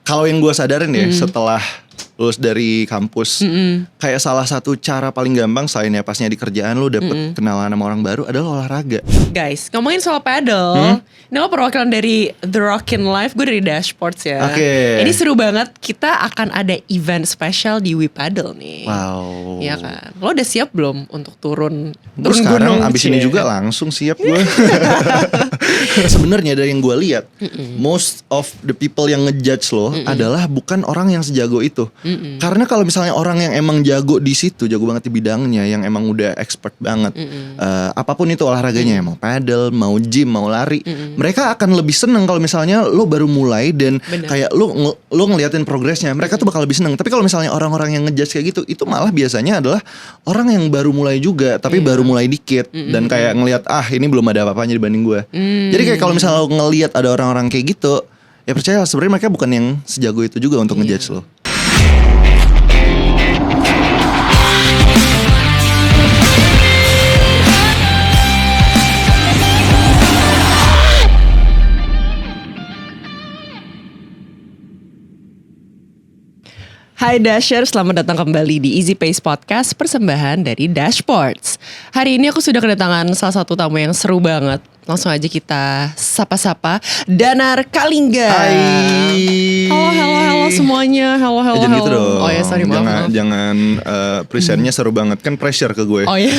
Kalau yang gue sadarin ya setelah lulus dari kampus, kayak salah satu cara paling gampang selain ya pasnya di kerjaan lu dapet kenalan sama orang baru adalah olahraga. Guys, ngomongin soal paddle, ini lo perwakilan dari The Rockin' Life, gue dari Dashboards ya. Oke. Ini seru banget, kita akan ada event spesial di We Paddle nih. Wow. Iya kan, lo udah siap belum untuk turun Sekarang gunung? abis ini juga langsung siap gue. Sebenarnya dari yang gue lihat, most of the people yang ngejudge lo adalah bukan orang yang sejago itu. Karena kalau misalnya orang yang emang jago di situ, jago banget di bidangnya, yang emang udah expert banget, apapun itu olahraganya, mau paddle, mau gym, mau lari, mereka akan lebih seneng kalau misalnya lo baru mulai dan kayak lo ngeliatin progresnya, mereka tuh bakal lebih seneng. Tapi kalau misalnya orang-orang yang ngejudge kayak gitu, itu malah biasanya adalah orang yang baru mulai juga, tapi baru mulai dikit dan kayak ngelihat ini belum ada apa-apanya dibanding gue. Jadi kayak kalau misalnya lo ngelihat ada orang-orang kayak gitu, ya percaya sebenarnya mereka bukan yang sejago itu juga untuk ngejudge lo. Hai Dasher, selamat datang kembali di Easy Pace Podcast, persembahan dari Dashboards. Hari ini aku sudah kedatangan salah satu tamu yang seru banget. Langsung aja kita sapa-sapa, Danar Kalingga. Hai. Halo semuanya. Halo. Jangan gitu dong. Oh ya, sorry, maaf. Jangan presentnya seru banget, kan pressure ke gue. Oh ya.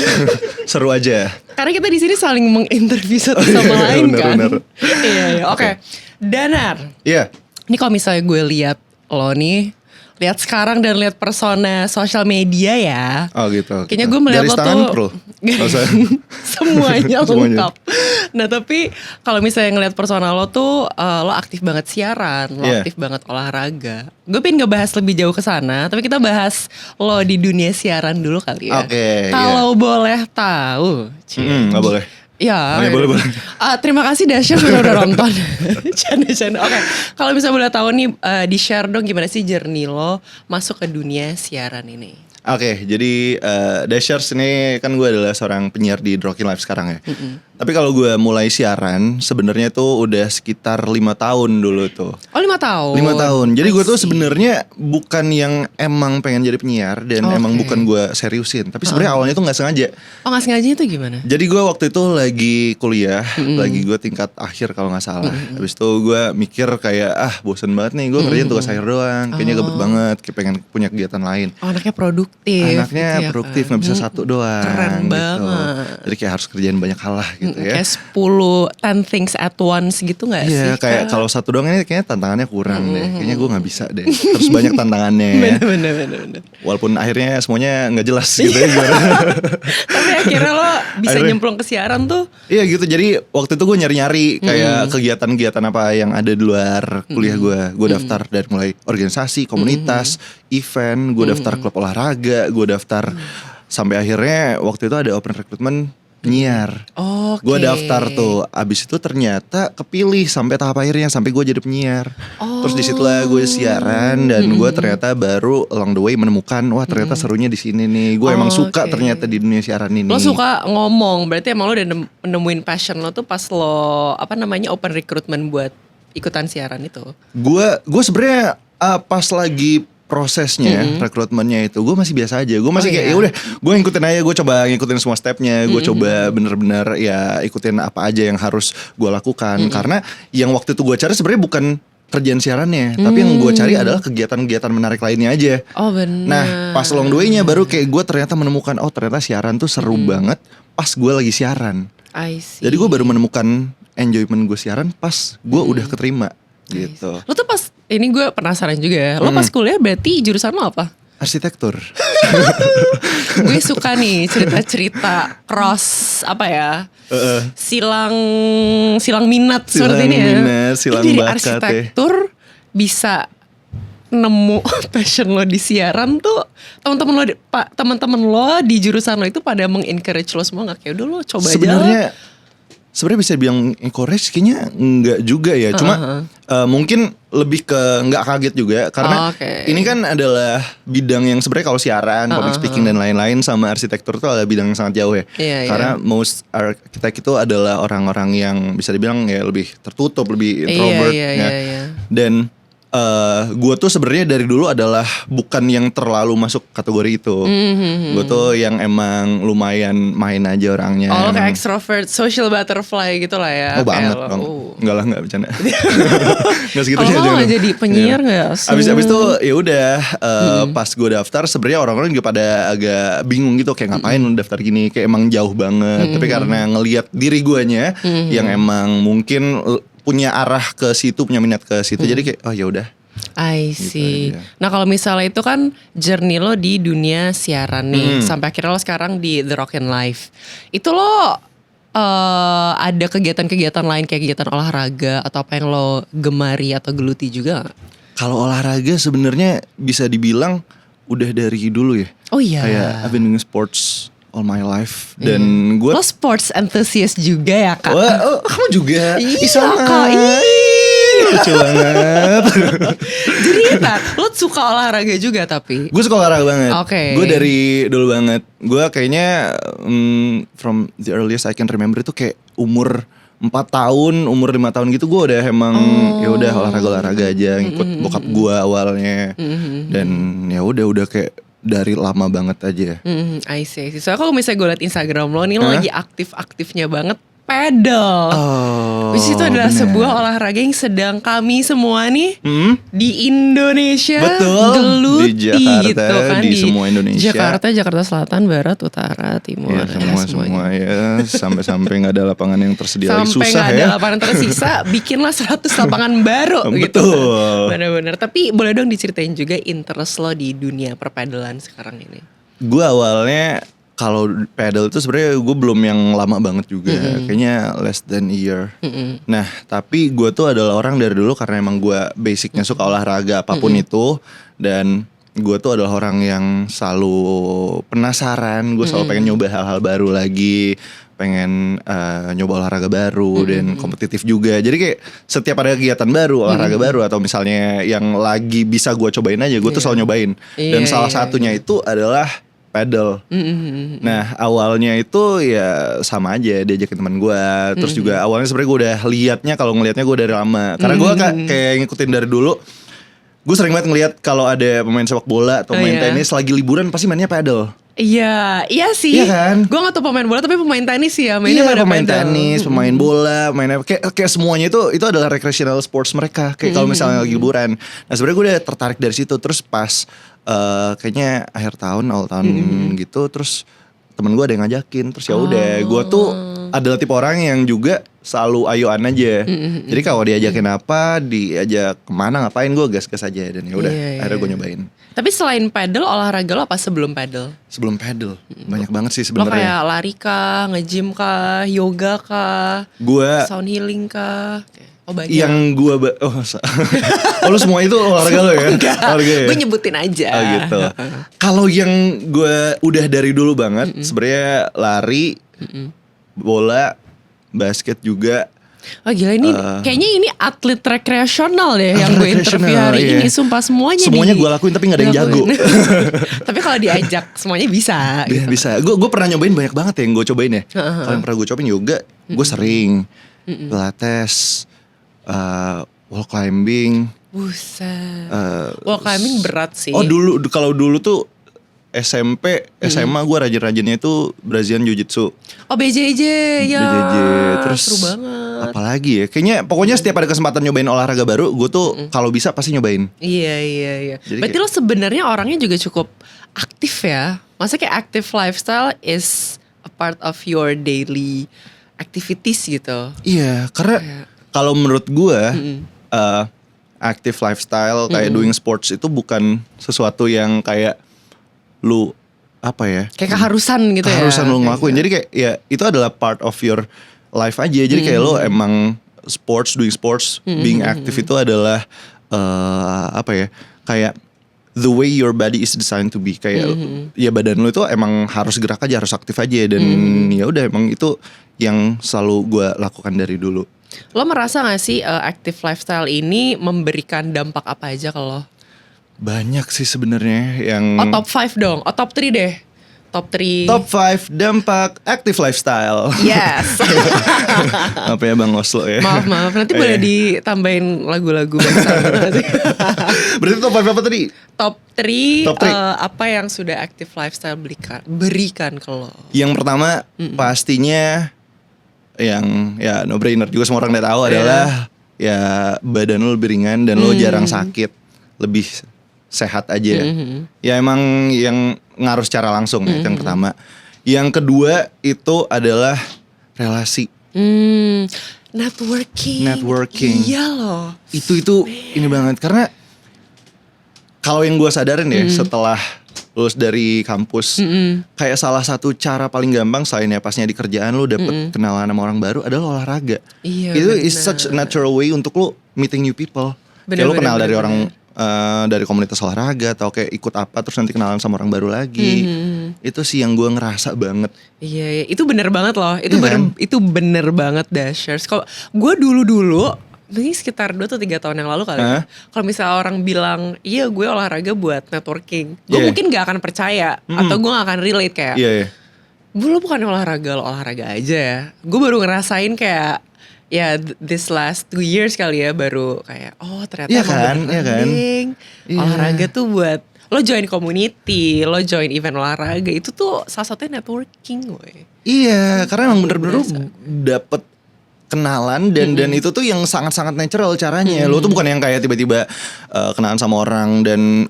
Seru aja. Karena kita di sini saling menginterview satu sama lain kan. Bener. Iya. Oke. Danar. Iya. Ini kalau misalnya gue lihat lo nih, lihat sekarang dan lihat persona sosial media ya. Oh gitu. Kayaknya gue melihat Garis lo tangan tuh pro. semuanya lengkap. Nah tapi kalau misalnya ngelihat persona lo tuh lo aktif banget siaran, lo aktif banget olahraga. Gue pengen ngebahas lebih jauh ke sana, tapi kita bahas lo di dunia siaran dulu kali ya. Oke. Kalau boleh tahu. Nggak boleh. Ya, boleh. Terima kasih Dasya udah nonton. Canda. Oke. Kalau misalnya boleh tahu nih, di share dong gimana sih journey lo masuk ke dunia siaran ini? Oke, jadi Dashers ini kan gue adalah seorang penyiar di The Rockin' Life sekarang ya. Tapi kalau gue mulai siaran sebenarnya tuh udah sekitar 5 tahun dulu tuh. Oh 5 tahun. 5 tahun. Jadi gue tuh sebenarnya bukan yang emang pengen jadi penyiar dan emang bukan gue seriusin. Tapi sebenarnya awalnya tuh nggak sengaja. Oh nggak sengaja itu gimana? Jadi gue waktu itu lagi kuliah, lagi gue tingkat akhir kalau nggak salah. Habis itu gue mikir kayak bosen banget nih, gue ngerjain tugas akhir doang. Kayaknya gabut banget, kayak pengen punya kegiatan lain. Oh anaknya produktif. Anaknya gitu produktif, nggak bisa satu doang. Keren gitu. Banget. Jadi kayak harus kerjain banyak hal lah gitu ya. Kayak 10 things at once gitu gak sih? Iya kayak kalau satu doang ini kayaknya tantangannya kurang deh. Kayaknya gue gak bisa deh. Terus banyak tantangannya. Bener. Walaupun akhirnya semuanya gak jelas gitu ya. Tapi akhirnya lo bisa nyemplung ke siaran tuh. Iya gitu. Jadi waktu itu gue nyari-nyari kayak kegiatan-kegiatan apa yang ada di luar kuliah gue. Gue daftar dari mulai organisasi, komunitas, event. Gue daftar klub olahraga. Gue daftar sampai akhirnya waktu itu ada open recruitment penyiar. Gue daftar tuh, abis itu ternyata kepilih sampai tahap akhirnya sampai gue jadi penyiar. Terus disitulah gue siaran dan gue ternyata baru along the way menemukan ternyata serunya di sini nih. Gue emang suka ternyata di dunia siaran ini. Lo suka ngomong, berarti emang lo udah nemuin passion lo tuh pas lo open recruitment buat ikutan siaran itu. Gue sebenarnya pas lagi prosesnya rekrutmennya itu gue masih biasa aja. Gue masih kayak ya udah gue ngikutin aja, gue coba ngikutin semua stepnya, gue coba bener-bener ya ikutin apa aja yang harus gue lakukan. Karena yang waktu itu gue cari sebenarnya bukan kerjaan siarannya, tapi yang gue cari adalah kegiatan-kegiatan menarik lainnya aja. Oh benar. Nah pas along the way-nya baru kayak gue ternyata menemukan ternyata siaran tuh seru banget pas gue lagi siaran. I see. Jadi gue baru menemukan enjoyment gue siaran pas gue udah keterima gitu. Lo tuh pas ini gue penasaran juga ya. Lo pas kuliah berarti jurusan lo apa? Arsitektur. Gue suka nih cerita-cerita cross silang minat seperti ini ya. Silang dari bakat arsitektur bisa nemu passion lo di siaran tuh. Teman-teman lo di jurusan lo itu pada mengencourage lo semua nggak? Kayak udah lo coba aja. Sebenarnya bisa bilang encourage, kayaknya enggak juga ya. Cuma mungkin lebih ke enggak kaget juga. Karena ini kan adalah bidang yang sebenarnya kalau siaran, public speaking dan lain-lain sama arsitektur itu adalah bidang yang sangat jauh ya. Karena most arsitek itu adalah orang-orang yang bisa dibilang ya lebih tertutup, lebih introvert. Dan gue tuh sebenarnya dari dulu adalah bukan yang terlalu masuk kategori itu. Gue tuh yang emang lumayan main aja orangnya. Oh, kayak extrovert, social butterfly gitu lah ya. Oh banget kayak bang. Enggak lah, enggak bercanda. Enggak segitunya Kalau aja. lo nggak jadi penyiar nggak? Abis itu ya udah pas gue daftar sebenarnya orang-orang juga pada agak bingung gitu kayak ngapain lu daftar gini, kayak emang jauh banget. Tapi karena ngelihat diri guanya yang emang mungkin punya arah ke situ, punya minat ke situ, jadi kayak oh ya udah. I see. aja. Nah kalau misalnya itu kan journey lo di dunia siaran nih, sampai akhirnya lo sekarang di The Rockin' Life. Itu lo ada kegiatan-kegiatan lain kayak kegiatan olahraga atau apa yang lo gemari atau geluti juga gak? Kalau olahraga sebenarnya bisa dibilang udah dari dulu ya. Oh iya. Kayak I've been doing sports all my life dan gue. Lo sports enthusiast juga ya kak? Oh, kamu juga? Iya sama. kak. Lucu banget. Jadi lo suka olahraga juga tapi? Gue suka olahraga banget. Oke. Gue dari dulu banget. Gue kayaknya from the earliest I can remember itu kayak umur 4 tahun, umur 5 tahun gitu gue udah emang ya udah olahraga aja, ngikut bokap gue awalnya. Dan ya udah kayak dari lama banget aja. I see. Soalnya kalau misalnya gue liat Instagram lo nih, lo lagi aktif-aktifnya banget pedal. Oh, Which itu adalah bener. sebuah olahraga yang sedang kami semua nih di Indonesia Betul. geluti Di Jakarta, gitu kan, di semua Indonesia. Jakarta Selatan, Barat, Utara, Timur, Ya semua ya sampai nggak ada lapangan yang tersedia lagi sampai susah nggak ada ya. lapangan tersisa, bikinlah 100 lapangan baru gitu. Betul. Bener-bener. Tapi boleh dong diceritain juga interest lo di dunia perpedalan sekarang ini. Gue awalnya kalau pedal itu sebenarnya gue belum yang lama banget juga, kayaknya less than a year. Nah, tapi gue tuh adalah orang dari dulu karena emang gue basicnya suka olahraga apapun itu, dan gue tuh adalah orang yang selalu penasaran, gue selalu pengen nyoba hal-hal baru lagi, pengen nyoba olahraga baru dan kompetitif juga. Jadi kayak setiap ada kegiatan baru, olahraga baru atau misalnya yang lagi bisa gue cobain aja, gue tuh selalu nyobain. Dan salah satunya itu adalah paddle. Nah awalnya itu ya sama aja diajakin teman gue. Terus juga awalnya sebenarnya gue udah liatnya, kalau ngelihatnya gue dari lama. Karena gue kayak ngikutin dari dulu. Gue sering banget ngeliat kalau ada pemain sepak bola atau pemain tenis lagi liburan pasti mainnya paddle. Iya sih. Iya kan? Gue gak tau pemain bola tapi pemain tenis sih ya. Mainnya pada pemain paddle. tenis, pemain bola, mainnya kayak semuanya itu adalah recreational sports mereka. Kayak kalau misalnya lagi liburan. Nah sebenarnya gue udah tertarik dari situ. Terus pas kayaknya akhir tahun, awal tahun gitu, terus temen gue ada yang ngajakin. Terus ya udah, gue tuh adalah tipe orang yang juga selalu ayoan aja. Jadi kalau diajakin apa, diajak kemana, ngapain, gue gas-gas aja. Dan ya udah, akhirnya gue nyobain. Tapi selain paddle, olahraga lo apa sebelum paddle? Sebelum paddle, banyak banget sih Lo sebenarnya. kayak lari kah, nge-gym kah, yoga kah, Gue sound healing kah? Oh banyak. yang gue lu semua itu olahraga lo ya? Olahraga ya? Gue nyebutin aja. Oh gitu. Kalau yang gue udah dari dulu banget, sebenarnya lari, bola, basket juga. Oh gila ini kayaknya ini atlet rekreasional deh yang gue interview hari ini. Sumpah semuanya gue lakuin tapi gak ada yang jago. Tapi kalau diajak semuanya bisa gitu. Bisa. Gue pernah nyobain banyak banget ya yang gue cobain ya. Kalau yang pernah gue cobain yoga, gue sering. Pilates, wall climbing. Buset. Wall climbing berat sih. Oh kalau dulu tuh SMP, SMA gue rajin-rajinnya itu Brazilian Jiu-Jitsu. Oh BJJ ya. BJJ. Terus seru banget. apalagi ya, kayaknya pokoknya setiap ada kesempatan nyobain olahraga baru, gue tuh kalau bisa pasti nyobain. Iya. Jadi Berarti lo sebenarnya orangnya juga cukup aktif ya. Maksudnya kayak active lifestyle is a part of your daily activities gitu. Iya, karena kalau menurut gue active lifestyle kayak doing sports itu bukan sesuatu yang kayak lu apa ya? Kayak keharusan gitu ya. Keharusan lu ngelakuin. Jadi kayak ya itu adalah part of your life aja. Jadi kayak lu emang doing sports, being active itu adalah apa ya? Kayak the way your body is designed to be. Kayak ya badan lu itu emang harus gerak aja, harus aktif aja, dan ya udah emang itu yang selalu gue lakukan dari dulu. Lo merasa gak sih active lifestyle ini memberikan dampak apa aja ke lo? Banyak sih sebenarnya yang Oh top 5 dong, oh top 3 deh. Top 3. Top 5 dampak active lifestyle. Yes. Apa ya Bang Oslo ya? Maaf. Nanti boleh ditambahin lagu-lagu bangsa. Berarti top 5 apa tadi? Top 3, Top three. apa yang sudah active lifestyle berikan ke lo? Yang pertama pastinya yang ya no brainer juga semua orang udah tahu adalah ya badan lo lebih ringan dan lo jarang sakit, lebih sehat aja. Ya emang yang ngaruh secara langsung ya, itu yang pertama. Yang kedua itu adalah relasi. Networking. Iya loh. Itu ini banget karena kalau yang gue sadarin ya setelah lulus dari kampus, kayak salah satu cara paling gampang selain ya pasnya di kerjaan lo dapet kenalan sama orang baru adalah olahraga. Iya, itu bener. is such a natural way untuk lo meeting new people. Kayak lo kenal dari orang dari komunitas olahraga atau kayak ikut apa terus nanti kenalan sama orang baru lagi. Itu sih yang gue ngerasa banget. Iya, itu bener banget loh. Itu Iya bener banget Dashers. Kalau gue dulu mungkin sekitar 2 atau 3 tahun yang lalu kali. Kalau misalnya orang bilang, iya gue olahraga buat networking, gue mungkin gak akan percaya atau gue gak akan relate kayak. Lo bukan olahraga, lo olahraga aja ya. Gue baru ngerasain kayak ya this last 2 years kali ya baru kayak ternyata penting. Olahraga tuh buat lo join community, lo join event olahraga itu tuh salah satunya networking gue. Iya, karena emang bener-bener lo dapet kenalan dan itu tuh yang sangat-sangat natural caranya. Lo tuh bukan yang kayak tiba-tiba kenalan sama orang dan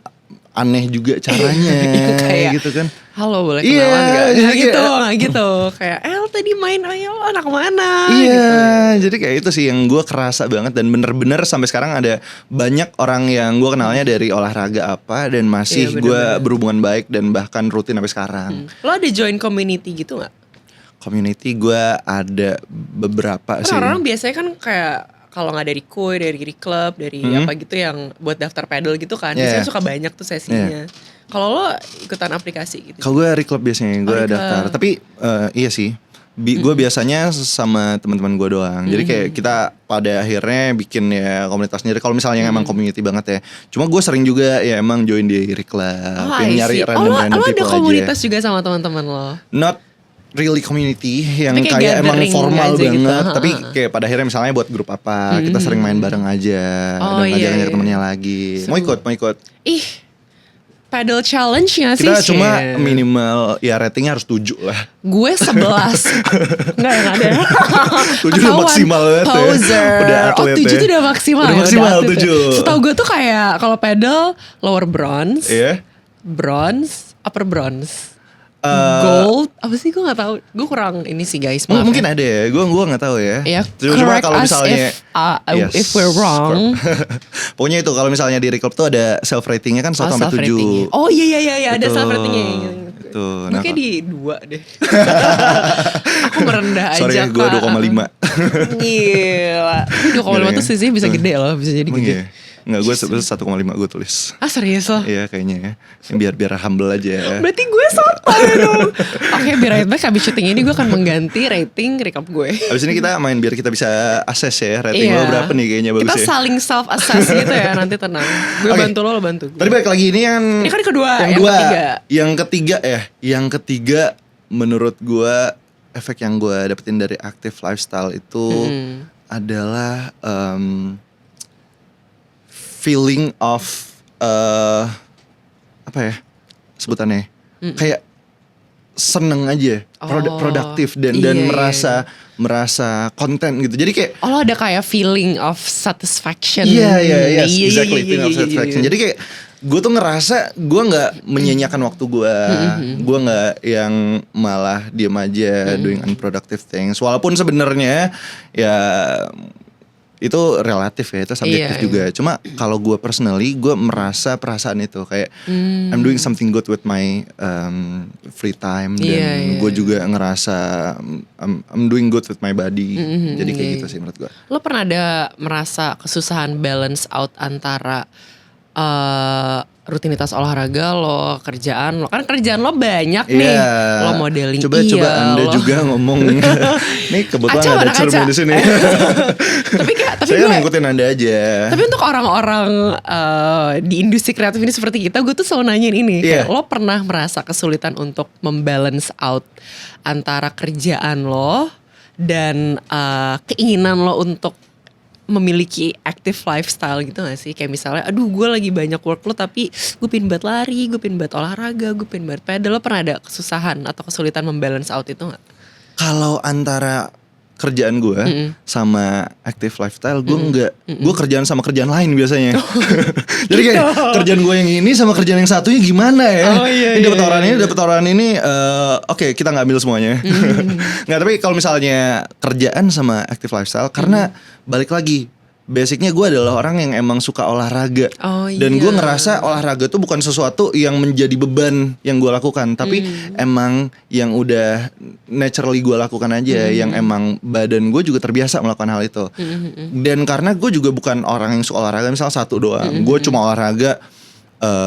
aneh juga caranya kayak gitu kan. Halo boleh kenalan gak gitu. Kayak tadi main ayo anak mana gitu. Jadi kayak itu sih yang gue kerasa banget. Dan bener-bener sampai sekarang ada banyak orang yang gue kenalnya dari olahraga apa dan masih gue berhubungan baik dan bahkan rutin sampai sekarang. Lo ada join community gitu gak? Community gue ada beberapa sih. Orang-orang biasanya kan kayak kalau nggak dari koi, dari klub, dari apa gitu yang buat daftar pedal gitu kan, biasanya suka banyak tuh sesinya. Kalau lo ikutan aplikasi gitu? Kalau gue reclub biasanya gue daftar, tapi iya sih, gue biasanya sama teman-teman gue doang. Jadi kayak kita pada akhirnya bikin ya komunitas sendiri. Kalau misalnya emang community banget ya, cuma gue sering juga ya emang join di reclub, nyari random lo people ada aja. komunitas juga sama teman-teman lo? Not really community yang tapi kayak emang formal banget gitu. Tapi kayak pada akhirnya misalnya buat grup apa kita sering main bareng aja dan ngajak temennya lagi. Mau ikut ih paddle challenge gak sih? Kita cuma minimal ya ratingnya harus 7 lah. Gue 11. Enggak ada 7 udah maksimal banget ya. Udah atlet 7 tuh udah maksimal. Udah maksimal 7. Setahu gue tuh kayak kalau paddle lower bronze, bronze, upper bronze, gold, apa sih gue nggak tahu. Gue kurang ini sih guys. Mungkin ada ya. Gue nggak tahu ya. Cuma kalau misalnya if we're wrong. Pokoknya itu kalau misalnya di reclub tuh ada self ratingnya kan 1 sampai 7. Oh iya ada self ratingnya. Itu. Gue kayak di 2 deh. Aku merendah aja. Sorry gue 2,5. Gila. 2,5 tuh sih bisa gede loh, bisa jadi gede. Enggak, gue 1,5 gue tulis. Serius loh? Iya kayaknya ya. Biar humble aja. Berarti gue sotoy dong. Oke, biar baik habis syuting ini gue akan mengganti rating recap gue. Abis ini kita main biar kita bisa assess ya rating lo berapa nih kayaknya bagus kita ya. Kita saling self assess gitu ya, nanti tenang. Gue bantu lo bantu gue. Tadi balik lagi ini kan kedua, yang ketiga menurut gue efek yang gue dapetin dari active lifestyle itu adalah feeling of apa ya sebutannya kayak seneng aja, produktif dan merasa konten gitu. Jadi kayak lo ada kayak feeling of satisfaction. Exactly, feeling of satisfaction. Jadi kayak gue tuh ngerasa gue nggak menyia-nyiakan waktu gue, gue nggak yang malah diem aja doing unproductive things. Walaupun sebenarnya ya itu relatif ya, itu subjektif juga. Cuma kalau gue personally, gue merasa perasaan itu kayak I'm doing something good with my free time dan gue juga ngerasa I'm doing good with my body. Jadi kayak gitu sih menurut gue. Lo pernah ada merasa kesusahan balance out antara rutinitas olahraga lo, kerjaan lo. Kan kerjaan lo banyak nih. Lo modeling. Coba Anda lo juga ngomong. Nih kebetulan ada cermin di sini. Tapi saya ngikutin Anda aja. Tapi untuk orang-orang di industri kreatif ini seperti kita, gue tuh selalu nanyain ini. Kayak lo pernah merasa kesulitan untuk membalance out antara kerjaan lo dan keinginan lo untuk memiliki active lifestyle gitu gak sih? Kayak misalnya, aduh gue lagi banyak workload tapi gue pengen banget lari, gue pengen banget olahraga, gue pengen banget pedal. Lo pernah ada kesusahan atau kesulitan membalance out itu gak? Kalau antara kerjaan gue sama active lifestyle, gue enggak. Gue kerjaan sama kerjaan lain biasanya. Jadi kayak kerjaan gue yang ini sama kerjaan yang satunya gimana ya? Ini dapat tawaran ini, oke, kita nggak ambil semuanya. Nggak, tapi kalau misalnya kerjaan sama active lifestyle, karena balik lagi, basicnya gue adalah orang yang emang suka olahraga. Dan gue ngerasa olahraga tuh bukan sesuatu yang menjadi beban yang gue lakukan, tapi emang yang udah naturally gue lakukan aja, yang emang badan gue juga terbiasa melakukan hal itu. Dan karena gue juga bukan orang yang suka olahraga misal satu doang, gue cuma olahraga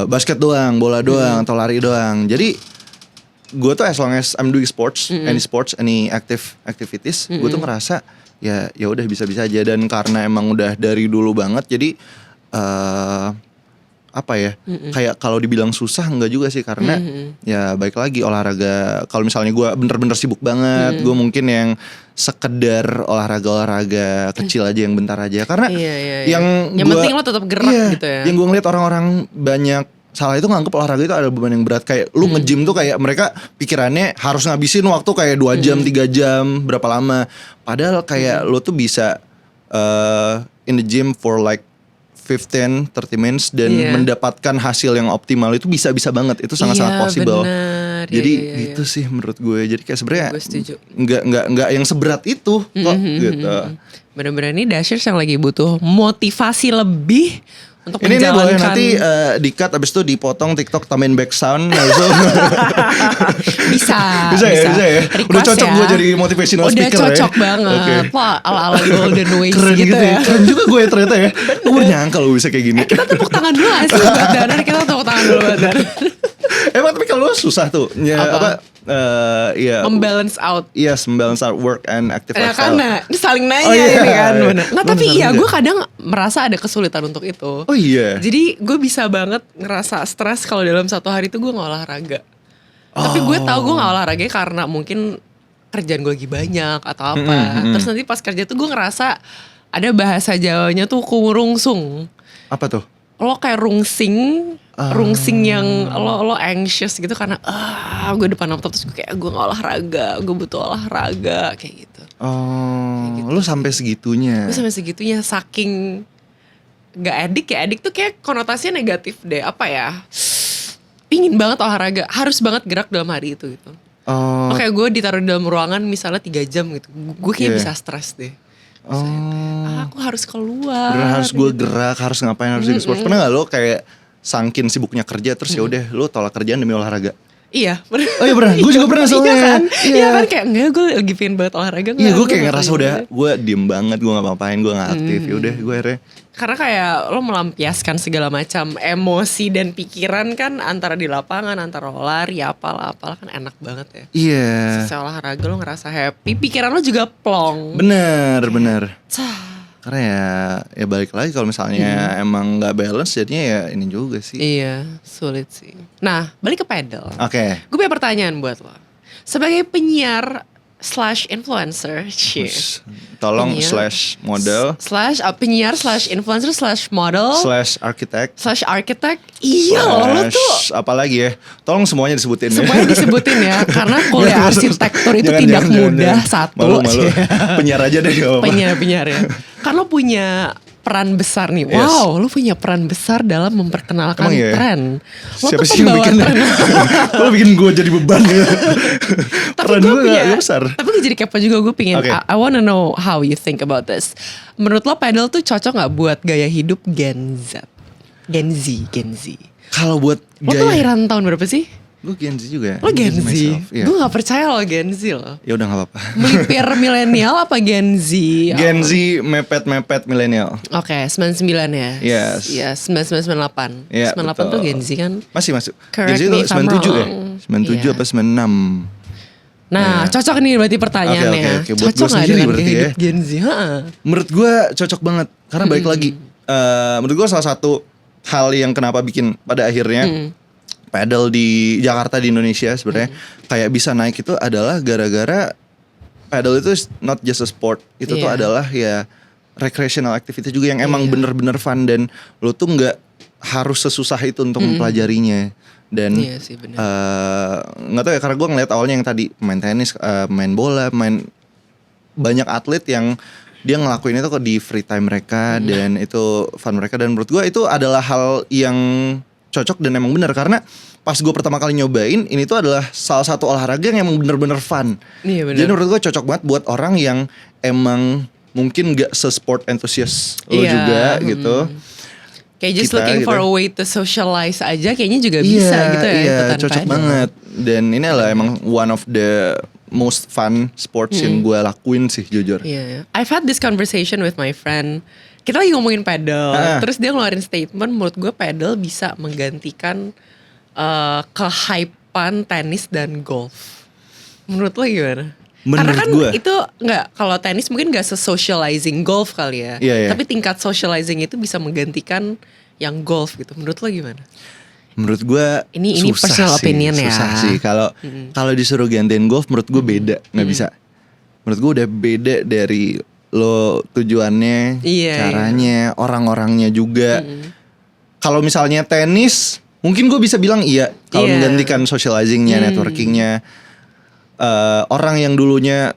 basket doang, bola doang, atau lari doang. Jadi gue tuh as long as I'm doing sports, any active activities, gue tuh ngerasa ya udah bisa-bisa aja. Dan karena emang udah dari dulu banget, jadi apa ya, kayak kalau dibilang susah enggak juga sih, karena ya baik lagi olahraga. Kalau misalnya gue bener-bener sibuk banget, gue mungkin yang sekedar olahraga kecil aja yang bentar aja, karena yang penting lo tetap gerak gitu ya. Yang gue ngeliat orang-orang banyak salah itu nganggep olahraga itu ada beban yang berat. Kayak lu nge-gym tuh kayak mereka pikirannya harus ngabisin waktu kayak 2 jam, 3 jam, berapa lama. Padahal kayak lu tuh bisa in the gym for like 15-30 minutes dan mendapatkan hasil yang optimal itu bisa banget. Itu sangat-sangat possible. Bener. Jadi gitu sih menurut gue. Jadi kayak sebenarnya nggak yang seberat itu kok gitu. Bener-bener ini Dashers yang lagi butuh motivasi lebih untuk ini boleh menjalankan. nanti di-cut abis itu dipotong TikTok tambahin back sound. Bisa ya. Udah cocok ya. gue jadi motivational udah speaker ya. Udah cocok banget. Wah, ala-ala Golden Ways keren gitu ya. Keren juga gue ternyata ya. Gue baru nyangka lo bisa kayak gini. Kita tepuk tangan dulu gak sih buat Danar? Kita tepuk tangan dulu buat Danar. Emang tapi kalau susah tuh membalance out. Yes, membalance out work and active lifestyle. Karena saling nanya ini kan bener. Nggak, tapi gue kadang merasa ada kesulitan untuk itu. Oh iya. Jadi gue bisa banget ngerasa stres kalau dalam satu hari itu gue gak olahraga. Tapi gue tahu gue gak olahraga karena mungkin kerjaan gue lagi banyak atau apa. Terus nanti pas kerja tuh gue ngerasa ada bahasa Jawanya tuh kurungsung. Apa tuh? Lo kayak rungsing yang lo anxious gitu karena gue depan laptop terus gue kayak gue gak olahraga, gue butuh olahraga kayak gitu. Kayak gitu. Lo sampai segitunya? Gue sampai segitunya, saking gak edik ya. Edik tuh kayak konotasinya negatif deh. Apa ya, pingin banget olahraga, harus banget gerak dalam hari itu gitu. Kayak gue ditaruh di dalam ruangan misalnya 3 jam gitu, gue kayak bisa stres deh. Aku harus keluar. Bener, harus gue gerak, harus ngapain, harus ikut sports. Pernah gak lo kayak sangkin sibuknya kerja terus ya udah lo tolak kerjaan demi olahraga? Iya. Oh iya pernah, gue juga pernah soalnya. Iya kan kayak enggak, gue lagi pengen banget olahraga. Iya, gue kayak ngerasa udah gue diem banget, gue gak ngapain, gue gak aktif. Ya udah gue akhirnya. Karena kayak lo melampiaskan segala macam emosi dan pikiran kan antara di lapangan, antara lari apalah kan enak banget ya. Iya. Selesai olahraga lo ngerasa happy, pikiran lo juga plong. Bener. Karena ya balik lagi kalau misalnya emang gak balance jadinya ya ini juga sih. Iya, sulit sih. Nah, balik ke pedal. Oke. Gue punya pertanyaan buat lo. Sebagai penyiar / influencer, tolong /model penyiar / influencer / model / arsitek. Iya lo tuh. Apalagi ya, tolong semuanya disebutin. Semuanya disebutin ya, karena kuliah arsitektur itu tidak mudah. Satu malu. Penyiar aja deh. Penyiar ya. Kan lo punya peran besar nih. Wow, lo punya peran besar dalam memperkenalkan tren. Lo siapa tuh sih yang bikin tren. Lo bikin gue jadi beban ya. Tapi gue gak besar. Tapi gue jadi kepo juga, gue pengen I wanna know how you think about this. Menurut lo pedal tuh cocok gak buat gaya hidup Gen Z? Kalau buat lo tuh lahiran tahun berapa sih? Gue Gen Z juga. Lo Gen Z? Iya. Gue gak percaya lo Gen Z lo. Ya udah nggak apa-apa. Melipir milenial apa Gen Z? Gen Z mepet milenial. Oke, 99 ya? Yes. Iya, 99, 98. Iya, 98 betul. tuh Gen Z kan? Masih masuk. Correct Gen Z me itu if I'm 97 ya? wrong. 97 Iya. apa 96? Nah, Iya. cocok nih berarti pertanyaannya. Oke. Buat Cocok gue gak sendiri dengan berarti gaya ya. hidup Gen Z? Heeh. Menurut gue cocok banget. Karena balik lagi. Menurut gue salah satu hal yang kenapa bikin pada akhirnya pedal di Jakarta di Indonesia sebenarnya kayak bisa naik itu adalah gara-gara pedal itu is not just a sport. Itu tuh Iya. adalah ya recreational activity juga yang emang Iya. bener-bener fun dan lo tuh nggak harus sesusah itu untuk mempelajarinya. Dan Iya sih, bener. nggak tahu ya karena gue ngeliat awalnya yang tadi main tenis, main bola, main banyak atlet yang dia ngelakuin itu kok di free time mereka dan itu fun mereka dan menurut gue itu adalah hal yang cocok dan emang benar karena pas gue pertama kali nyobain ini tuh adalah salah satu olahraga yang emang bener-bener fun. Iya, bener. Jadi menurut gue cocok banget buat orang yang emang mungkin gak se-sport enthusiast lo Iya, juga gitu. Kayak just Kita looking for gitu. a way to socialize aja kayaknya juga bisa gitu ya. Iya, ikutan cocok pedal. banget. Dan ini adalah emang one of the most fun sports yang gue lakuin sih jujur. Iya, I've had this conversation with my friend. Kita lagi ngomongin pedal, terus dia ngeluarin statement menurut gue pedal bisa menggantikan kehypean tenis dan golf. Menurut lo gimana? Karena Menurut kan gue. itu nggak, kalau tenis mungkin nggak se-socializing golf kali ya. Iya, iya. Tapi tingkat socializing itu bisa menggantikan yang golf gitu. Menurut lo gimana? Menurut gue Ini susah personal sih, opinion ya. susah sih. Kalau disuruh gantiin golf, menurut gue beda, nggak bisa. Menurut gue udah beda dari lo tujuannya, Iya, caranya, orang-orangnya juga. Kalau misalnya tenis, mungkin gue bisa bilang iya. Kalau Iya. menggantikan socializingnya, networkingnya, orang yang dulunya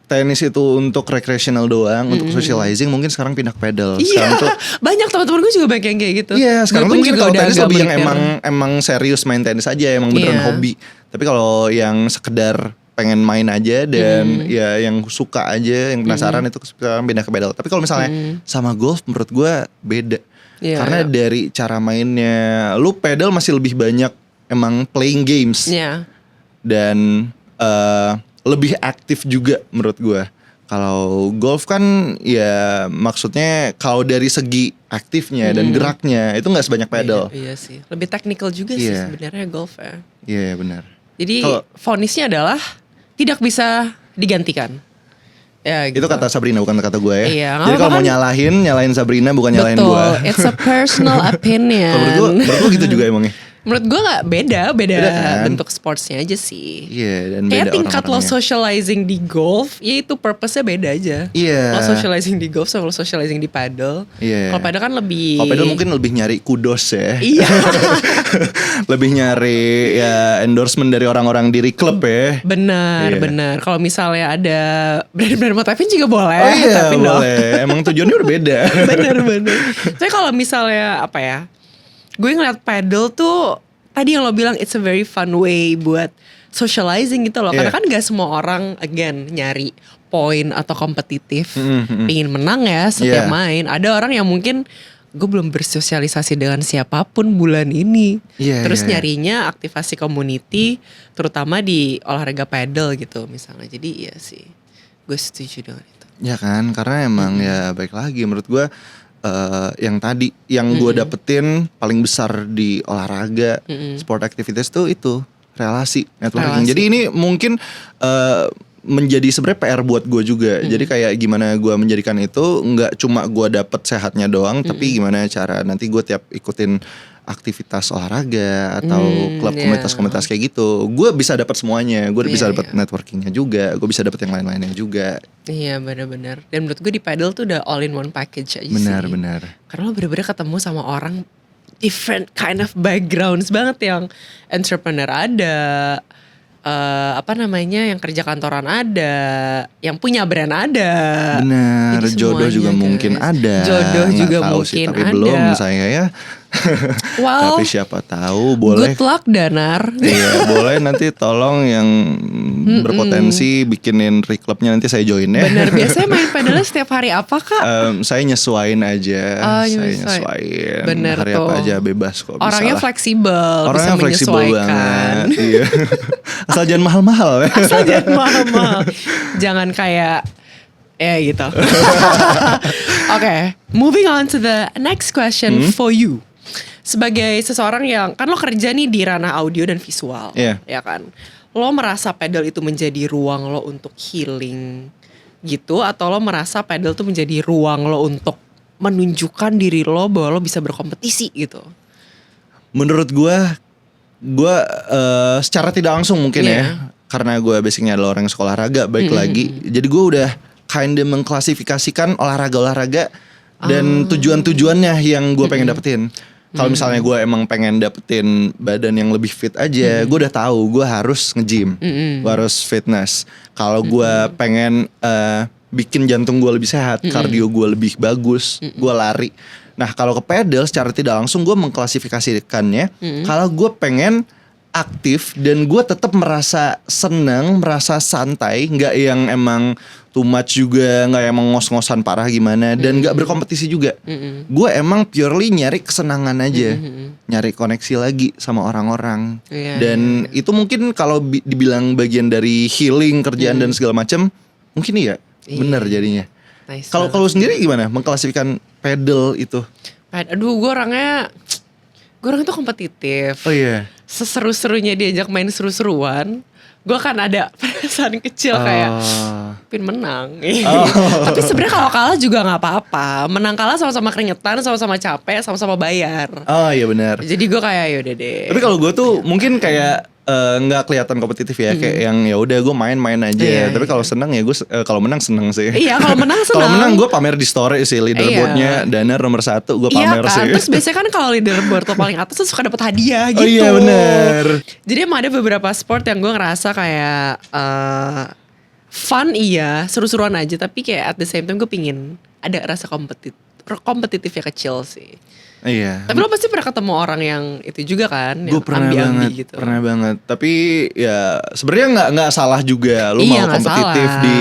tenis itu untuk recreational doang, untuk socializing, mungkin sekarang pindah ke pedal. Iya, Sekarang tuh banyak teman-teman gue juga banyak yang kayak gitu. iya, sekarang Gue tuh pun mungkin juga kalau udah tenis agak lebih yang melipir. emang serius main tenis aja, emang beneran Iya. hobi. Tapi kalau yang sekedar pengen main aja dan ya yang suka aja, yang penasaran itu sekarang pindah ke pedal. Tapi kalau misalnya sama golf menurut gue beda. Iya, Karena iya. dari cara mainnya, lu pedal masih lebih banyak emang playing games Iya. dan lebih aktif juga menurut gue. Kalau golf kan ya maksudnya kalau dari segi aktifnya dan geraknya itu nggak sebanyak pedal. Iya sih, lebih technical juga sih Iya. sebenarnya golf ya. Iya benar. Jadi Kalau- vonisnya adalah tidak bisa digantikan. Ya, Itu kata Sabrina bukan kata gue ya. Iya, nggak Jadi kalau apa-apa mau kan? nyalahin Sabrina bukan nyalahin betul. gue. It's a personal opinion. Kalau menurut gue gitu juga emangnya. Menurut gue nggak beda Beda kan? bentuk sportsnya aja sih. Iya dan Kayak beda tingkat lo orang-orangnya. socializing di golf, ya itu purpose-nya beda aja. Iya. Lo socializing di golf sama lo socializing di paddle. Iya. Kalau paddle kan lebih. Kalau pedal mungkin lebih nyari kudos ya. Iya. Lebih nyari ya endorsement dari orang-orang diri klub ya. Benar, Iya. benar. Kalau misalnya ada brand-brand motivin juga boleh. Oh iya tapi no. boleh. Emang tujuannya udah beda. Bener. Tapi kalau misalnya apa ya, gue ngeliat paddle tuh tadi yang lo bilang it's a very fun way buat socializing gitu loh. Karena Iya. kan gak semua orang again nyari poin atau kompetitif, pingin menang ya setiap Iya. main. Ada orang yang mungkin gue belum bersosialisasi dengan siapapun bulan ini. Iya, Terus iya. nyarinya aktivasi community, terutama di olahraga paddle gitu misalnya. Jadi iya sih, gue setuju dengan itu. Ya kan, karena emang ya baik lagi menurut gue yang tadi yang gue dapetin paling besar di olahraga, sport activities tuh itu relasi, networking. Relasi. Jadi ini mungkin menjadi sebenarnya PR buat gue juga. Jadi kayak gimana gue menjadikan itu nggak cuma gue dapet sehatnya doang, tapi gimana cara nanti gue tiap ikutin aktivitas olahraga atau klub iya. komunitas-komunitas kayak gitu, gue bisa dapat semuanya. Gue Iya, bisa dapat iya. networkingnya juga, gue bisa dapat yang lain-lainnya juga. Iya benar-benar. Dan menurut gue di paddle tuh udah all in one package aja sih. Benar-benar. Karena lo bener-bener ketemu sama orang different kind of backgrounds banget, yang entrepreneur ada, apa namanya, yang kerja kantoran ada, yang punya brand ada. Benar, Jadi jodoh semuanya, juga guys. mungkin ada. Jodoh Nggak juga tahu mungkin sih, tapi ada. belum saya ya. Well, Tapi siapa tahu boleh. good luck Danar. Iya, boleh nanti tolong yang berpotensi bikinin reclubnya nanti saya join ya. Bener, biasanya main pedalnya setiap hari apa Kak? Saya nyesuain aja. Oh, Saya nyesuain. nyesuain. Bener Hari tuh. apa aja bebas kok. Bisa Orangnya lah. fleksibel, Orangnya bisa fleksibel menyesuaikan. banget. Iya. Asal jangan mahal-mahal ya. Asal jangan mahal-mahal. Jangan kayak gitu. Oke, moving on to the next question for you. Sebagai seseorang yang kan lo kerja nih di ranah audio dan visual, Iya. ya kan? Lo merasa pedal itu menjadi ruang lo untuk healing gitu, atau lo merasa pedal itu menjadi ruang lo untuk menunjukkan diri lo bahwa lo bisa berkompetisi gitu? Menurut gue secara tidak langsung mungkin Iya. ya, karena gue basicnya adalah orang yang sekolah olahraga. Baik lagi, jadi gue udah kinda mengklasifikasikan olahraga dan tujuannya yang gue pengen dapetin. Kalau misalnya gue emang pengen dapetin badan yang lebih fit aja, gue udah tahu gue harus nge-gym, gue harus fitness. Kalau gue pengen bikin jantung gue lebih sehat, kardio gue lebih bagus, gue lari. Nah kalau ke pedal secara tidak langsung gue mengklasifikasikannya, kalau gue pengen aktif dan gue tetap merasa seneng, merasa santai, nggak yang emang too much juga, nggak emang ngos-ngosan parah gimana, dan nggak berkompetisi juga. Gue emang purely nyari kesenangan aja, nyari koneksi lagi sama orang-orang. Iya, Dan itu mungkin kalau dibilang bagian dari healing kerjaan dan segala macam, mungkin iya, benar jadinya. Nice Kalau banget. sendiri gimana mengklasifikasikan pedal itu? Aduh, gue orangnya tuh kompetitif. Oh iya. Seseru-serunya diajak main seru-seruan, gue kan ada perasaan kecil kayak pin menang. Tapi sebenarnya kalau kalah juga nggak apa-apa. Menang kalah sama-sama keringetan, sama-sama capek, sama-sama bayar. Oh iya benar. Jadi gue kayak yaudah deh. Tapi kalau gue tuh mungkin kayak nggak kelihatan kompetitif ya, kayak yang ya udah gue main-main aja. Iya, Tapi kalau senang ya gue kalau menang senang sih. Iya, kalau menang senang. Kalau menang gue pamer di story sih, leaderboardnya Danar nomor 1 gue Iya pamer kan, sih. terus biasanya kan kalau leaderboard lo paling atas tuh suka dapet hadiah gitu. Oh iya benar. Jadi emang ada beberapa sport yang gue ngerasa kayak fun iya, seru-seruan aja, tapi kayak at the same time gue pingin ada rasa kompetitifnya kecil sih. Iya. Tapi lo pasti pernah ketemu orang yang itu juga kan, Gue yang pernah ambi-ambi banget, gitu. pernah banget. Tapi ya sebenarnya nggak salah juga. Lu Iya, mau nggak kompetitif salah. di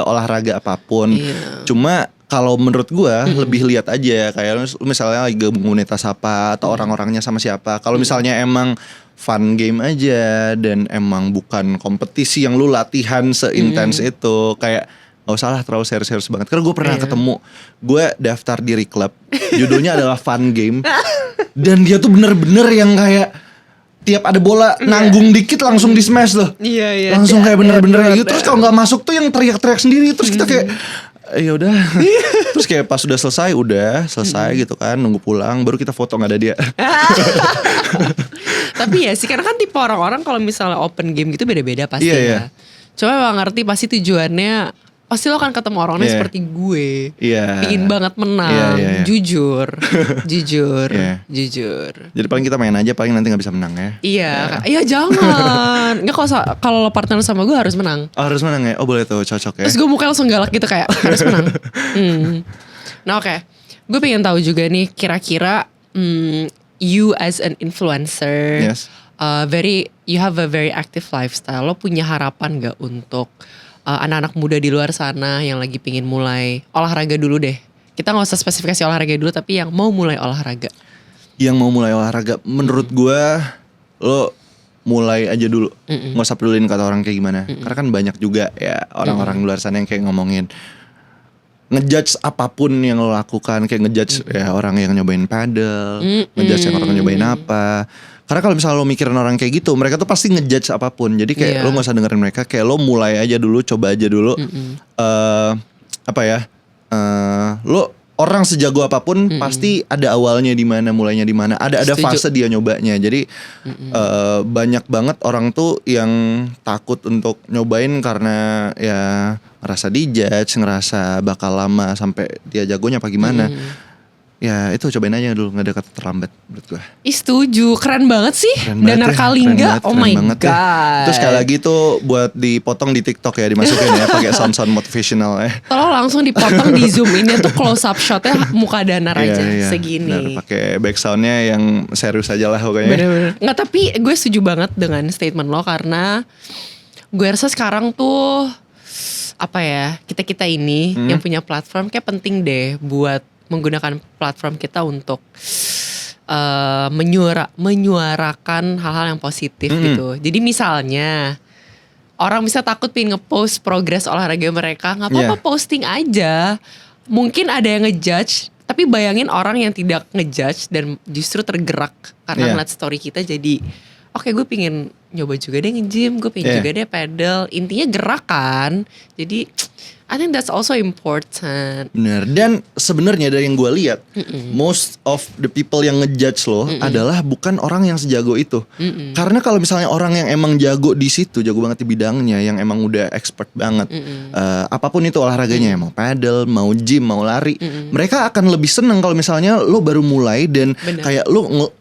olahraga apapun. Iya. Cuma kalau menurut gue lebih lihat aja kayak lu misalnya lagi gabung komunitas apa atau orang-orangnya sama siapa. Kalau misalnya emang fun game aja dan emang bukan kompetisi yang lu latihan seintens itu, kayak gak usah lah terlalu serius-serius banget. Karena gue pernah ketemu, gue daftar di Reclub, judulnya adalah fun game, dan dia tuh bener-bener yang kayak tiap ada bola nanggung dikit langsung di smash loh. Iya. Langsung kayak bener-bener gitu. Terus kalau nggak masuk tuh yang teriak-teriak sendiri. Terus kita kayak ya udah. Terus kayak pas udah selesai gitu kan, nunggu pulang baru kita foto nggak ada dia. Tapi ya sih, karena kan tipe orang-orang kalau misalnya open game gitu beda-beda pasti Iya, ya. iya. Coba emang ngerti pasti tujuannya, pasti lo akan ketemu orangnya Iya. seperti gue. Iya. Pingin banget menang, Iya. jujur. Iya. Jujur. Jadi paling kita main aja, paling nanti nggak bisa menang ya. Iya jangan. Nggak, kalau lo partner sama gue harus menang. Oh, harus menang ya? Oh boleh tuh, cocok ya. Terus gue mukanya langsung galak gitu kayak harus menang. Nah oke. Gue pengen tahu juga nih kira-kira you as an influencer, Yes. you have a very active lifestyle. Lo punya harapan gak untuk anak-anak muda di luar sana yang lagi pingin mulai olahraga dulu deh? Kita gak usah spesifikasi olahraga dulu, tapi yang mau mulai olahraga. Yang mau mulai olahraga, menurut gue lo mulai aja dulu, nggak usah pedulin kata orang kayak gimana. Karena kan banyak juga ya orang-orang di luar sana yang kayak ngomongin ngejudge apapun yang lo lakukan, kayak ngejudge ya orang yang nyobain paddle, ngejudge yang orang nyobain apa. Karena kalau misalnya lo mikirin orang kayak gitu, mereka tuh pasti ngejudge apapun. Jadi kayak Iya. lo gak usah dengerin mereka, kayak lo mulai aja dulu, coba aja dulu. Lo orang sejago apapun pasti ada awalnya di mana, mulainya di mana. Ada Setuju. fase dia nyobanya. Jadi banyak banget orang tuh yang takut untuk nyobain karena ya ngerasa dijudge, ngerasa bakal lama sampai dia jagonya apa gimana. Ya itu cobain aja dulu, nggak ada kata terlambat menurut gue. Ih setuju, keren banget sih. Keren banget Danar ya, Kalingga, keren oh banget, my keren banget god. ya. Terus sekali lagi tuh buat dipotong di TikTok ya, dimasukin ya pakai sound motivational ya. Tolong langsung dipotong di zoom ini tuh close up shotnya muka Danar aja segini. Bener, pakai back soundnya yang serius aja lah pokoknya. Bener-bener. Nggak, tapi gue setuju banget dengan statement lo karena gue rasa sekarang tuh apa ya, kita ini yang punya platform kayak penting deh buat menggunakan platform kita untuk menyuarakan hal-hal yang positif gitu. Jadi misalnya orang bisa takut pengen ngepost progres olahraga mereka, nggak apa-apa posting aja. Mungkin ada yang ngejudge, tapi bayangin orang yang tidak ngejudge dan justru tergerak karena ngeliat story kita, jadi oke, gue pengen nyoba juga deh nge-gym, gue pengen juga deh pedal. Intinya gerak kan. Jadi I think that's also important. Bener. Dan sebenarnya dari yang gue lihat, most of the people yang ngejudge lo adalah bukan orang yang sejago itu. Karena kalau misalnya orang yang emang jago di situ, jago banget di bidangnya, yang emang udah expert banget, apapun itu olahraganya, mau paddle, mau gym, mau lari, mereka akan lebih seneng kalau misalnya lo baru mulai dan kayak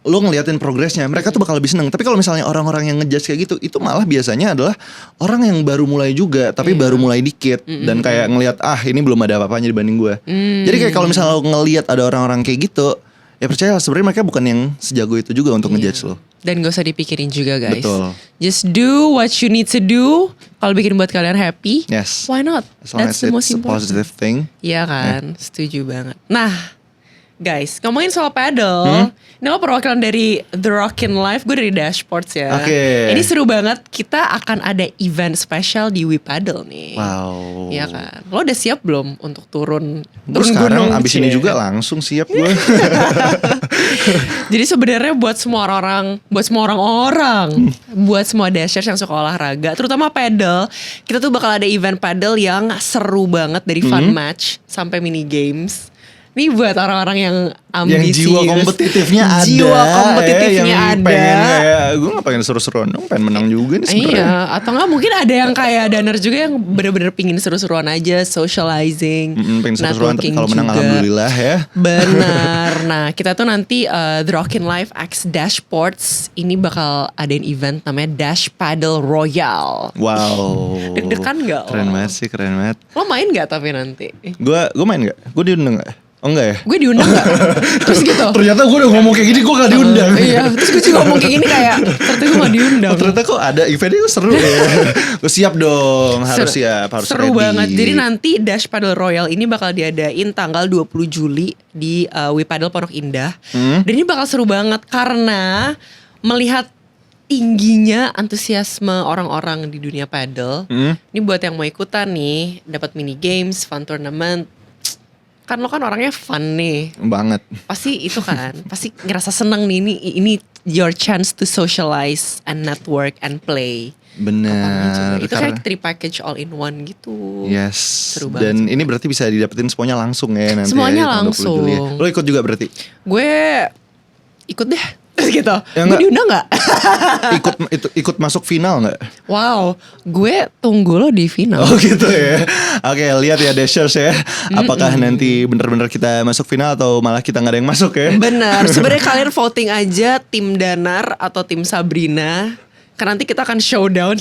lo ngeliatin progresnya, mereka tuh bakal lebih seneng. Tapi kalau misalnya orang-orang yang ngejudge kayak gitu, itu malah biasanya adalah orang yang baru mulai juga, tapi baru mulai dikit dan kayak ngelihat ini belum ada apa-apanya dibanding gue. Jadi kayak kalau misalnya lo ngelihat ada orang-orang kayak gitu, ya percaya sebenarnya mereka bukan yang sejago itu juga untuk ngejudge lo. Dan gak usah dipikirin juga guys. Betul. Just do what you need to do. Kalau bikin buat kalian happy, why not? As long That's as the most it's a important positive thing. Iya kan, setuju banget. Nah guys, ngomongin soal paddle, ini lo perwakilan dari The Rockin' Life, gue dari Dashboards ya. Ini seru banget, kita akan ada event spesial di WePaddle nih. Wow. Iya kan, lo udah siap belum untuk turun sekarang gunung? abis ini juga langsung siap gue. Jadi sebenarnya buat semua orang, buat semua dashers yang suka olahraga, terutama paddle, kita tuh bakal ada event paddle yang seru banget, dari fun match sampai mini games. Ini buat orang-orang yang ambisius, yang jiwa kompetitifnya ada, yang pengen kayak gue nggak pengen seru-seruan dong, pengen menang juga nih sebenarnya. Iya, atau nggak mungkin ada yang kayak Danar juga yang bener-bener pingin seru-seruan aja, socializing, pengen seru-seruan tapi kalau menang alhamdulillah ya. Benar. Nah kita tuh nanti The Rockin' Life X Dashboards ini bakal adain event namanya Dash Paddle Royale. Wow. Deg-degan nggak? Keren banget sih, keren banget. Lo main nggak tapi nanti? Gue main nggak? Gue diundang nggak? Oh enggak ya? Gue diundang gak? Terus gitu. Ternyata gue udah ngomong kayak gini, gue gak diundang. Iya, terus gue juga ngomong kayak gini kayak ternyata gue gak diundang. Ternyata kok ada eventnya, seru ya. Gue siap dong, harus siap, harus seru ready. banget. Jadi nanti Dash Paddle Royale ini bakal diadain tanggal 20 Juli di WePaddle Pondok Indah. Dan ini bakal seru banget karena melihat tingginya antusiasme orang-orang di dunia paddle. Ini buat yang mau ikutan nih, dapat mini games, fun tournament. Kan lo kan orangnya fun nih banget. Pasti itu kan, pasti ngerasa seneng nih, ini your chance to socialize and network and play. Bener. Itu kayak 3 package all in one gitu. Yes. Seru banget. Dan ini berarti bisa didapetin semuanya langsung ya nanti. Semuanya ya, langsung. Ya. Lo ikut juga berarti? Gue ikut deh. Gitu. Ya, gue diundang gak? ikut masuk final gak? Wow, gue tunggu lo di final. Oh gitu ya. Oke, lihat ya Dashers ya. Apakah nanti bener-bener kita masuk final atau malah kita gak ada yang masuk ya? Benar. Sebenarnya kalian voting aja tim Danar atau tim Sabrina. Karena nanti kita akan showdown.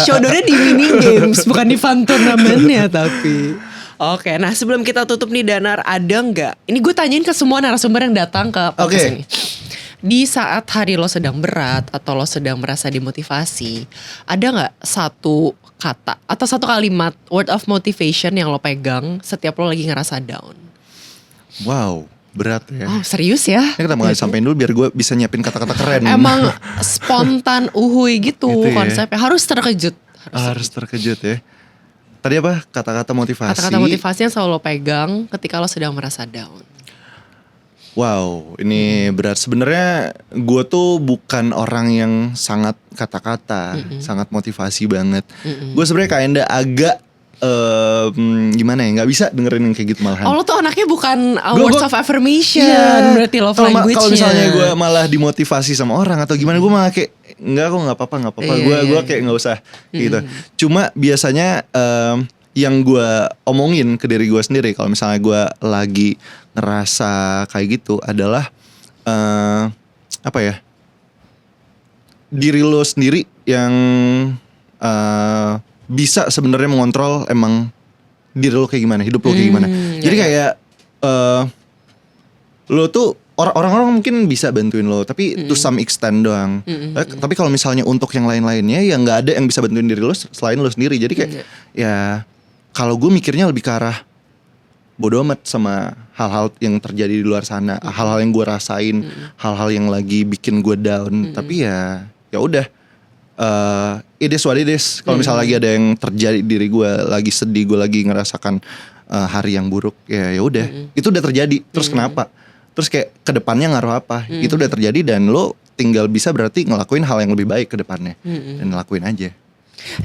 Showdownnya di mini games, bukan di fun tournamentnya tapi. Oke, nah sebelum kita tutup nih Danar, ada nggak? Ini gue tanyain ke semua narasumber yang datang ke podcast ini. Di saat hari lo sedang berat atau lo sedang merasa dimotivasi, ada nggak satu kata atau satu kalimat word of motivation yang lo pegang setiap lo lagi ngerasa down? Wow, berat ya. Oh serius ya? Ini kita mulai sampein dulu biar gue bisa nyiapin kata-kata keren. Emang spontan uhuy gitu konsepnya, harus terkejut. Harus terkejut ya. Tadi apa? Kata-kata motivasi. Kata-kata motivasi yang selalu lo pegang ketika lo sedang merasa down. Wow, ini berat. Sebenarnya gue tuh bukan orang yang sangat kata-kata, sangat motivasi banget. Gue sebenarnya kayak agak gimana ya, nggak bisa dengerin yang kayak gitu malahan. Oh lo tuh anaknya bukan words of affirmation, berarti love language-nya. Kalau misalnya gue malah dimotivasi sama orang atau gimana, gue malah kayak nggak apa-apa. Gue kayak nggak usah gitu. Cuma biasanya yang gue omongin ke diri gue sendiri kalau misalnya gue lagi ngerasa kayak gitu adalah apa ya, diri lo sendiri yang bisa sebenarnya mengontrol emang diri lo kayak gimana, hidup lo kayak gimana. Jadi kayak lo tuh orang-orang mungkin bisa bantuin lo, tapi to some extent doang. Tapi kalau misalnya untuk yang lain-lainnya ya nggak ada yang bisa bantuin diri lo selain lo sendiri. Jadi kayak ya kalau gue mikirnya lebih ke arah bodo amat sama hal-hal yang terjadi di luar sana, hal-hal yang gue rasain, hal-hal yang lagi bikin gue down. Tapi ya udah, it is what it is. Kalau misalnya lagi ada yang terjadi di diri gue, lagi sedih, gue lagi ngerasakan hari yang buruk, ya udah, itu udah terjadi. Terus kenapa? Terus kayak kedepannya ngaruh apa? Itu udah terjadi dan lo tinggal bisa berarti ngelakuin hal yang lebih baik ke depannya dan ngelakuin aja.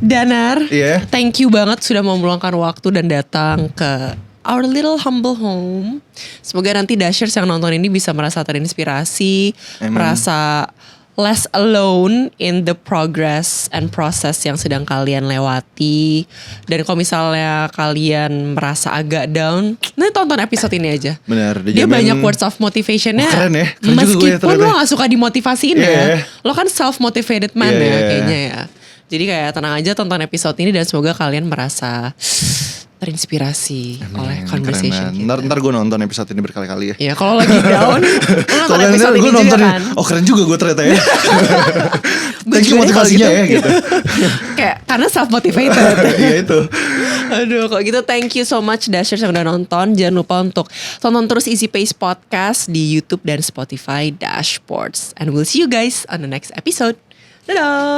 Danar, Iya. thank you banget sudah mau meluangkan waktu dan datang ke our little humble home. Semoga nanti Dashers yang nonton ini bisa merasa terinspirasi, merasa less alone in the progress and process yang sedang kalian lewati. Dan kalau misalnya kalian merasa agak down, nanti tonton episode ini aja. Benar. Dia banyak words of motivationnya. Keren ya. Keren juga gue ya, meskipun lo gak suka dimotivasiin ya. Lo kan self-motivated man ya kayaknya ya. Jadi kayak tenang aja tonton episode ini dan semoga kalian merasa terinspirasi oleh conversation kita. Ntar gue nonton episode ini berkali-kali ya. Iya, kalau lagi down, lo nonton episode ini gue juga nonton kan. Oh keren juga gue ternyata ya. Thank you juga motivasinya kalau ya gitu. Kayak karena self motivated. Iya itu. Aduh, kalau gitu thank you so much Dashers yang udah nonton. Jangan lupa untuk tonton terus Easy Pace Podcast di YouTube dan Spotify Dashboards. And we'll see you guys on the next episode. Dadah.